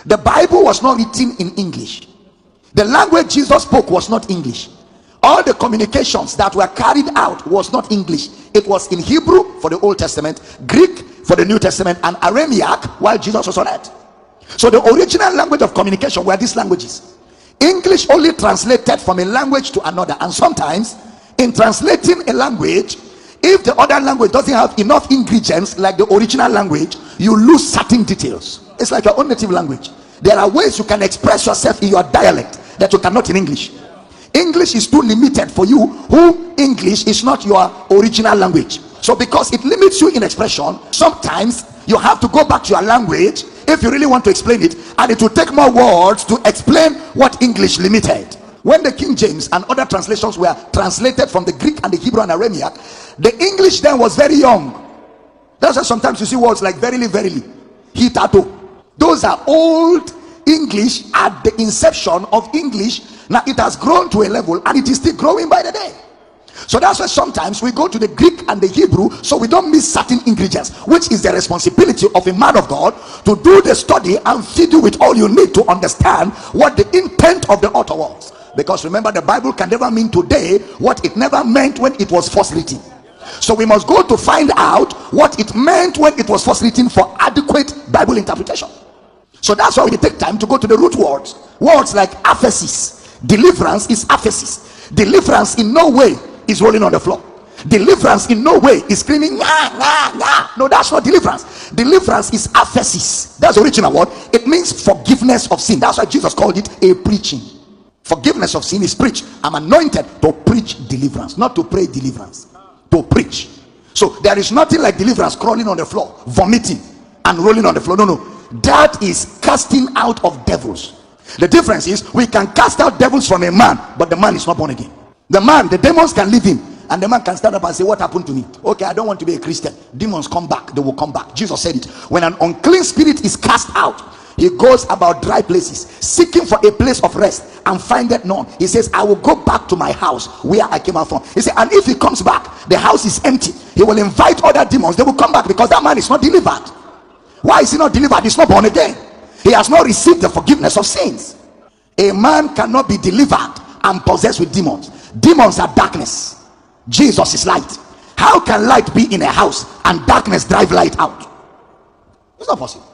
The Bible was not written in English. The language Jesus spoke was not English. All the communications that were carried out was not English. It was in Hebrew for the Old Testament, Greek for the New Testament, and Aramaic while Jesus was on earth. So the original language of communication were these languages. English only translated from a language to another, and sometimes in translating a language, if the other language doesn't have enough ingredients like the original language, you lose certain details. It's like your own native language. There are ways you can express yourself in your dialect that you cannot in English. English is too limited for you, who English is not your original language. So because it limits you in expression, sometimes you have to go back to your language if you really want to explain it, and it will take more words to explain what English limited. When the King James and other translations were translated from the Greek and the Hebrew and Aramaic, the English then was very young. That's why sometimes you see words like verily, verily, hitato. Those are old English at the inception of English. Now it has grown to a level, and it is still growing by the day. So that's why sometimes we go to the Greek and the Hebrew so we don't miss certain ingredients, which is the responsibility of a man of God to do the study and feed you with all you need to understand what the intent of the author was. Because remember, the Bible can never mean today what it never meant when it was first written. So we must go to find out what it meant when it was first written for adequate Bible interpretation. So that's why we take time to go to the root words. Words like aphesis. Deliverance is aphesis. Deliverance in no way is rolling on the floor. Deliverance in no way is screaming, nah, nah, nah. No, that's not deliverance. Deliverance is aphesis. That's the original word. It means forgiveness of sin. That's why Jesus called it a preaching. Forgiveness of sin is preached. I'm anointed to preach deliverance, not to pray deliverance, to preach. So there is nothing like deliverance crawling on the floor, vomiting and rolling on the floor. No, that is casting out of devils. The difference is we can cast out devils from a man, but the man is not born again. The man, the demons can leave him, and the man can stand up and say, what happened to me? Okay, I don't want to be a Christian. Demons come back. They will come back. Jesus said it. When an unclean spirit is cast out, he goes about dry places, seeking for a place of rest, and findeth none. He says, I will go back to my house where I came out from. He said, and if he comes back, the house is empty. He will invite other demons. They will come back, because that man is not delivered. Why is he not delivered? He's not born again. He has not received the forgiveness of sins. A man cannot be delivered and possessed with demons. Demons are darkness. Jesus is light. How can light be in a house and darkness drive light out? It's not possible.